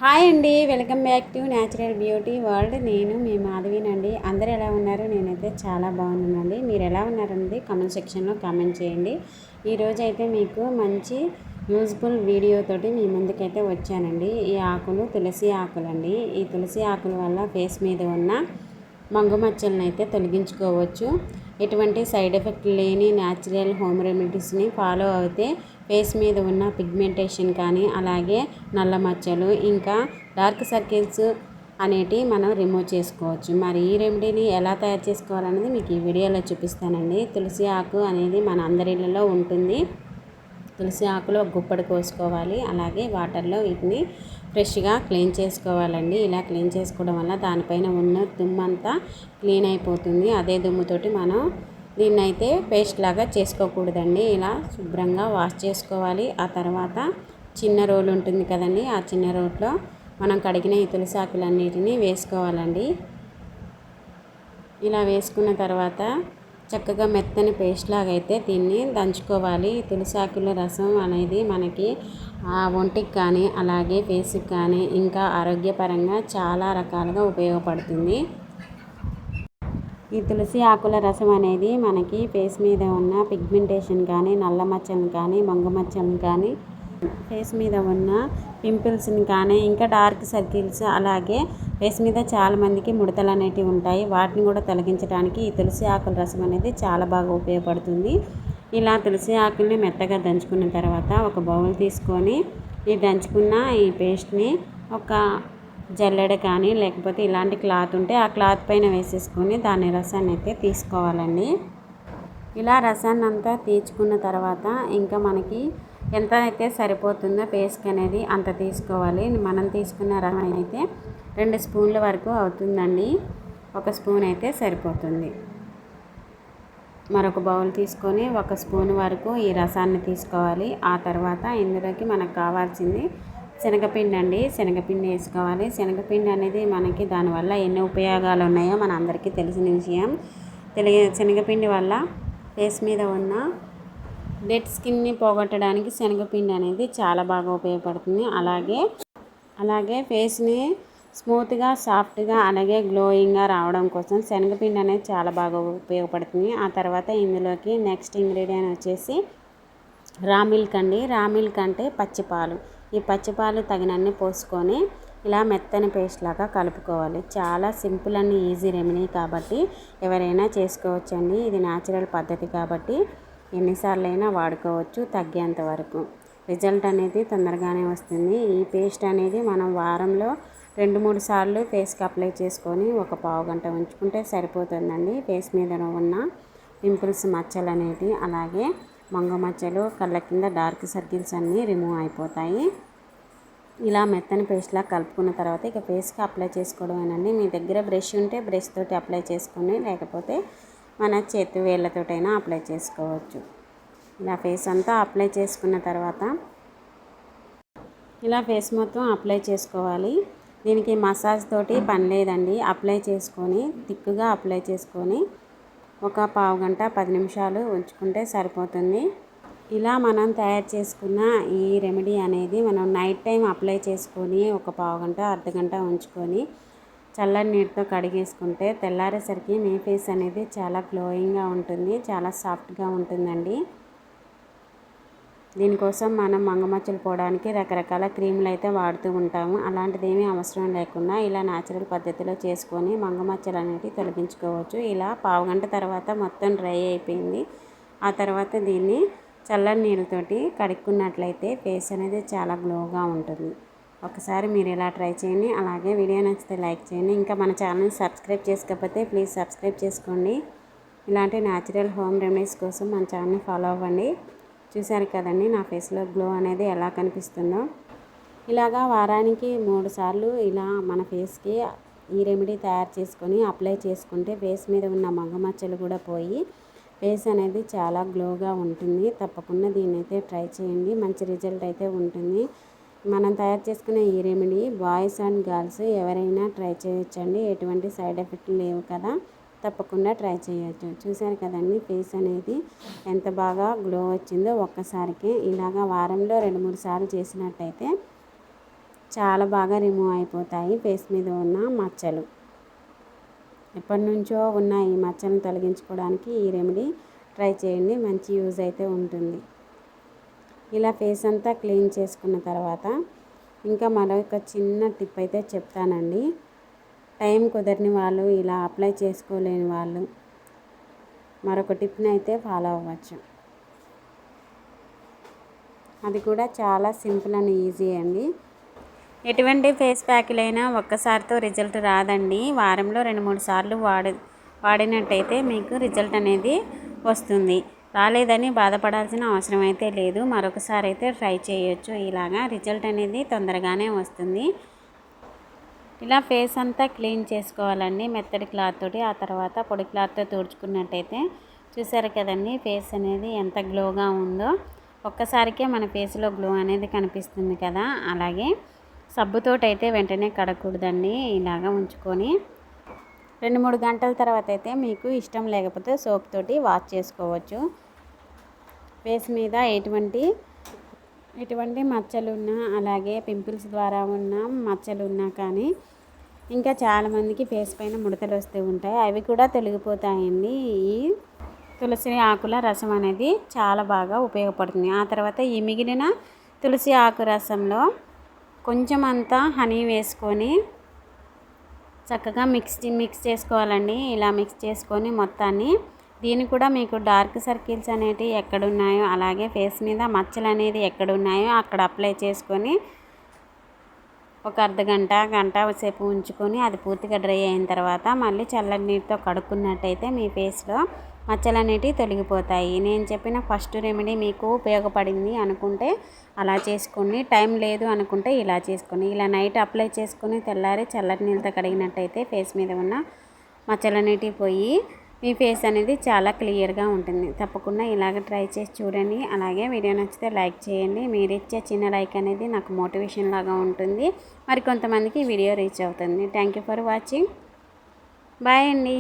Hi అండి, welcome back to natural beauty world. నేను మీ మాధవినండి. అందరూ ఎలా ఉన్నారు? నేనైతే చాలా బాగున్నానండి. మీరు ఎలా ఉన్నారండి? కామెంట్ సెక్షన్లో కామెంట్ చేయండి. ఈరోజు అయితే మీకు మంచి యూజ్ఫుల్ వీడియోతోటి మీ ముందుకైతే వచ్చానండి. ఈ ఆకులు తులసి ఆకులండి. ఈ తులసి ఆకుల వల్ల ఫేస్ మీద ఉన్న మంగు మచ్చలను అయితే తొలగించుకోవచ్చు. ఎటువంటి సైడ్ ఎఫెక్ట్ లేని న్యాచురల్ హోమ్ రెమెడీస్ని ఫాలో అయితే ఫేస్ మీద ఉన్న పిగ్మెంటేషన్ కానీ, అలాగే నల్ల మచ్చలు, ఇంకా డార్క్ సర్కిల్స్ అనేటివి మనం రిమూవ్ చేసుకోవచ్చు. మరి ఈ రెమెడీని ఎలా తయారు చేసుకోవాలనేది మీకు ఈ వీడియోలో చూపిస్తానండి. తులసి ఆకు అనేది మన అందరి ఇళ్ళలో ఉంటుంది. తులసి ఆకులు ఒక గుప్పడి కోసుకోవాలి. అలాగే వాటర్లో వీటిని ఫ్రెష్గా క్లీన్ చేసుకోవాలండి. ఇలా క్లీన్ చేసుకోవడం వల్ల దానిపైన ఉన్న దుమ్మంతా క్లీన్ అయిపోతుంది. అదే దుమ్ముతోటి మనం దీన్ని అయితే పేస్ట్ లాగా చేసుకోకూడదండి. ఇలా శుభ్రంగా వాష్ చేసుకోవాలి. ఆ తర్వాత చిన్న రోలు ఉంటుంది కదండి, ఆ చిన్న రోట్లో మనం కడిగిన ఈ తులసి ఆకులన్నిటిని వేసుకోవాలండి. ఇలా వేసుకున్న తర్వాత చక్కగా మెత్తని పేస్ట్ లాగా అయితే దీన్ని దంచుకోవాలి. తులసి ఆకుల రసం అనేది మనకి ఒంటికి కానీ, అలాగే ఫేస్కి కానీ, ఇంకా ఆరోగ్యపరంగా చాలా రకాలుగా ఉపయోగపడుతుంది. ఈ తులసి ఆకుల రసం అనేది మనకి ఫేస్ మీద ఉన్న పిగ్మెంటేషన్ కానీ, నల్ల మచ్చలను కానీ, మంగు మచ్చలను కానీ, ఫేస్ మీద ఉన్న పింపుల్స్ని కానీ, ఇంకా డార్క్ సర్కిల్స్, అలాగే ఫేస్ మీద చాలామందికి ముడతలు అనేటివి ఉంటాయి. వాటిని కూడా తొలగించడానికి ఈ తులసి ఆకుల రసం అనేది చాలా బాగా ఉపయోగపడుతుంది. ఇలా తులసి ఆకుల్ని మెత్తగా దంచుకున్న తర్వాత ఒక బౌల్ తీసుకొని ఈ దంచుకున్న ఈ పేస్ట్ని ఒక జల్లెడ కానీ, లేకపోతే ఇలాంటి క్లాత్ ఉంటే ఆ క్లాత్ పైన వేసేసుకొని దాని రసాన్ని అయితే తీసుకోవాలండి. ఇలా రసాన్ని అంతా తీర్చుకున్న తర్వాత ఇంకా మనకి ఎంత అయితే సరిపోతుందో పేస్ట్కి అనేది అంత తీసుకోవాలి. మనం తీసుకున్న రసం అయితే 2 స్పూన్ల వరకు అవుతుందండి. 1 స్పూన్ అయితే సరిపోతుంది. మరొక బౌల్ తీసుకొని 1 స్పూన్ వరకు ఈ రసాన్ని తీసుకోవాలి. ఆ తర్వాత ఇందులోకి మనకు కావాల్సింది శనగపిండి అండి. శనగపిండి వేసుకోవాలి. శనగపిండి అనేది మనకి దానివల్ల ఎన్ని ఉపయోగాలు ఉన్నాయో మన అందరికీ తెలిసిన విషయం. శనగపిండి వల్ల ఫేస్ మీద ఉన్న డెడ్ స్కిన్ని పోగొట్టడానికి శనగపిండి అనేది చాలా బాగా ఉపయోగపడుతుంది. అలాగే ఫేస్ని స్మూత్గా, సాఫ్ట్గా, అలాగే గ్లోయింగ్గా రావడం కోసం శనగపిండి అనేది చాలా బాగా ఉపయోగపడుతుంది. ఆ తర్వాత ఇందులోకి నెక్స్ట్ ఇంగ్రీడియంట్ వచ్చేసి రా మిల్క్ అండి. రా మిల్క్ అంటే పచ్చిపాలు. ఈ పచ్చిపాలు తగినన్ని పోసుకొని ఇలా మెత్తని పేస్ట్ లాగా కలుపుకోవాలి. చాలా సింపుల్ అండ్ ఈజీ రెమెడీ కాబట్టి ఎవరైనా చేసుకోవచ్చండి. ఇది న్యాచురల్ పద్ధతి కాబట్టి ఎన్నిసార్లు అయినా వాడుకోవచ్చు తగ్గేంత వరకు. రిజల్ట్ అనేది తొందరగానే వస్తుంది. ఈ పేస్ట్ అనేది మనం వారంలో 2-3 సార్లు ఫేస్కి అప్లై చేసుకొని ఒక పావు గంట ఉంచుకుంటే సరిపోతుందండి. ఫేస్ మీద ఉన్న పింపుల్స్, మచ్చలు అనేవి, అలాగే మంగు మచ్చలు, కళ్ళ కింద డార్క్ సర్కిల్స్ అన్నీ రిమూవ్ అయిపోతాయి. ఇలా మెత్తని పేస్ట్లా కలుపుకున్న తర్వాత ఇక ఫేస్కి అప్లై చేసుకోవడమేనండి. మీ దగ్గర బ్రష్ ఉంటే బ్రష్ తోటి అప్లై చేసుకొని, లేకపోతే మన చేతి వేళ్ళతోటైనా అప్లై చేసుకోవచ్చు. ఇలా ఫేస్ అంతా అప్లై చేసుకున్న తర్వాత ఇలా ఫేస్ మొత్తం అప్లై చేసుకోవాలి. దీనికి మసాజ్ తోటి పని లేదండి. అప్లై చేసుకొని థిక్గా అప్లై చేసుకొని ఒక పావు గంట 10 నిమిషాలు ఉంచుకుంటే సరిపోతుంది. ఇలా మనం తయారు చేసుకున్న ఈ రెమెడీ అనేది మనం నైట్ టైం అప్లై చేసుకొని ఒక పావు గంట, అర్ధగంట ఉంచుకొని చల్లని నీటితో కడిగేసుకుంటే తెల్లారేసరికి మీ ఫేస్ అనేది చాలా గ్లోయింగ్గా ఉంటుంది, చాలా సాఫ్ట్గా ఉంటుందండి. దీనికోసం మనం మంగమచ్చలు పోవడానికి రకరకాల క్రీములు అయితే వాడుతూ ఉంటాము. అలాంటిది ఏమీ అవసరం లేకుండా ఇలా న్యాచురల్ పద్ధతిలో చేసుకొని మంగమచ్చలు అనేవి తొలగించుకోవచ్చు. ఇలా పావు గంట తర్వాత మొత్తం డ్రై అయిపోయింది. ఆ తర్వాత దీన్ని చల్లని నీళ్ళతోటి కడుక్కున్నట్లయితే ఫేస్ అనేది చాలా గ్లోగా ఉంటుంది. ఒకసారి మీరు ఇలా ట్రై చేయండి. అలాగే వీడియో నచ్చితే లైక్ చేయండి. ఇంకా మన ఛానల్ని సబ్స్క్రైబ్ చేసుకోకపోతే ప్లీజ్ సబ్స్క్రైబ్ చేసుకోండి. ఇలాంటి న్యాచురల్ హోమ్ రెమెడీస్ కోసం మన ఛానల్ని ఫాలో అవ్వండి. చూశారు కదండి నా ఫేస్లో గ్లో అనేది ఎలా కనిపిస్తుందో. ఇలాగా వారానికి 3 సార్లు ఇలా మన ఫేస్కి ఈ రెమెడీ తయారు చేసుకొని అప్లై చేసుకుంటే ఫేస్ మీద ఉన్న మచ్చలు కూడా పోయి ఫేస్ అనేది చాలా గ్లోగా ఉంటుంది. తప్పకుండా దీన్ని అయితే ట్రై చేయండి. మంచి రిజల్ట్ అయితే ఉంటుంది. మనం తయారు చేసుకునే ఈ రెమెడీ బాయ్స్ అండ్ గర్ల్స్ ఎవరైనా ట్రై చేయొచ్చండి. ఎటువంటి సైడ్ ఎఫెక్ట్ లేవు కదా, తప్పకుండా ట్రై చేయొచ్చు. చూశారు కదండి ఫేస్ అనేది ఎంత బాగా గ్లో వచ్చిందో ఒక్కసారికి. ఇలాగా వారంలో 2-3 సార్లు చేసినట్టయితే చాలా బాగా రిమూవ్ అయిపోతాయి ఫేస్ మీద ఉన్న మచ్చలు. ఎప్పటి నుంచో ఉన్న ఈ మచ్చలను తొలగించుకోవడానికి ఈ రెమెడీ ట్రై చేయండి, మంచి యూజ్ అయితే ఉంటుంది. ఇలా ఫేస్ అంతా క్లీన్ చేసుకున్న తర్వాత ఇంకా మరొక చిన్న టిప్ అయితే చెప్తానండి. టైం కుదరని వాళ్ళు, ఇలా అప్లై చేసుకోలేని వాళ్ళు మరొక టిప్ని అయితే ఫాలో అవ్వచ్చు. అది కూడా చాలా సింపుల్ అండ్ ఈజీ అండి. ఎటువంటి ఫేస్ ప్యాకులైనా ఒక్కసారితో రిజల్ట్ రాదండి. వారంలో 2-3 సార్లు వాడినట్టయితే మీకు రిజల్ట్ అనేది వస్తుంది. రాలేదని బాధపడాల్సిన అవసరం అయితే లేదు. మరొకసారి అయితే ట్రై చేయొచ్చు. ఇలాగా రిజల్ట్ అనేది తొందరగానే వస్తుంది. ఇలా ఫేస్ అంతా క్లీన్ చేసుకోవాలండి మెత్తడి క్లాత్ తోటి. ఆ తర్వాత పొడి క్లాత్తో తుడుచుకున్నట్టయితే చూసారు కదండి ఫేస్ అనేది ఎంత గ్లోగా ఉందో. ఒక్కసారికే మన ఫేస్లో గ్లో అనేది కనిపిస్తుంది కదా. అలాగే సబ్బుతోటి అయితే వెంటనే కడగకూడదండి. ఇలాగా ఉంచుకొని 2-3 గంటల తర్వాత అయితే మీకు ఇష్టం లేకపోతే సోప్ తోటి వాష్ చేసుకోవచ్చు. ఫేస్ మీద ఎటువంటి మచ్చలున్నా, అలాగే పింపుల్స్ ద్వారా ఉన్న మచ్చలున్నా కానీ, ఇంకా చాలామందికి ఫేస్ పైన ముడతలు వస్తూ ఉంటాయి, అవి కూడా తొలగిపోతాయండి. ఈ తులసి ఆకుల రసం అనేది చాలా బాగా ఉపయోగపడుతుంది. ఆ తర్వాత ఈ మిగిలిన తులసి ఆకు రసంలో కొంచెం అంతా హనీ వేసుకొని చక్కగా మిక్స్ చేసుకోవాలండి. ఇలా మిక్స్ చేసుకొని మొత్తాన్ని, దీన్ని కూడా మీకు డార్క్ సర్కిల్స్ అనేటివి ఎక్కడున్నాయో, అలాగే ఫేస్ మీద మచ్చలు అనేది ఎక్కడున్నాయో అక్కడ అప్లై చేసుకొని ఒక గంట సేపు ఉంచుకొని అది పూర్తిగా డ్రై అయిన తర్వాత మళ్ళీ చల్లటి నీటితో కడుక్కున్నట్టయితే మీ ఫేస్లో మచ్చలు అనేటివి తొలగిపోతాయి. నేను చెప్పిన ఫస్ట్ రెమెడీ మీకు ఉపయోగపడింది అనుకుంటే అలా చేసుకోండి. టైం లేదు అనుకుంటే ఇలా చేసుకోండి. ఇలా నైట్ అప్లై చేసుకొని తెల్లారి చల్లటి నీళ్ళతో కడిగినట్టయితే ఫేస్ మీద ఉన్న మచ్చలు అనేటివి పోయి మీ ఫేస్ అనేది చాలా క్లియర్గా ఉంటుంది. తప్పకుండా ఇలాగ ట్రై చేసి చూడండి. అలాగే వీడియో నచ్చితే లైక్ చేయండి. మీరు ఇచ్చే చిన్న లైక్ అనేది నాకు మోటివేషన్ లాగా ఉంటుంది. మరి కొంతమందికి వీడియో రీచ్ అవుతుంది. Thank you for watching. Bye అండి.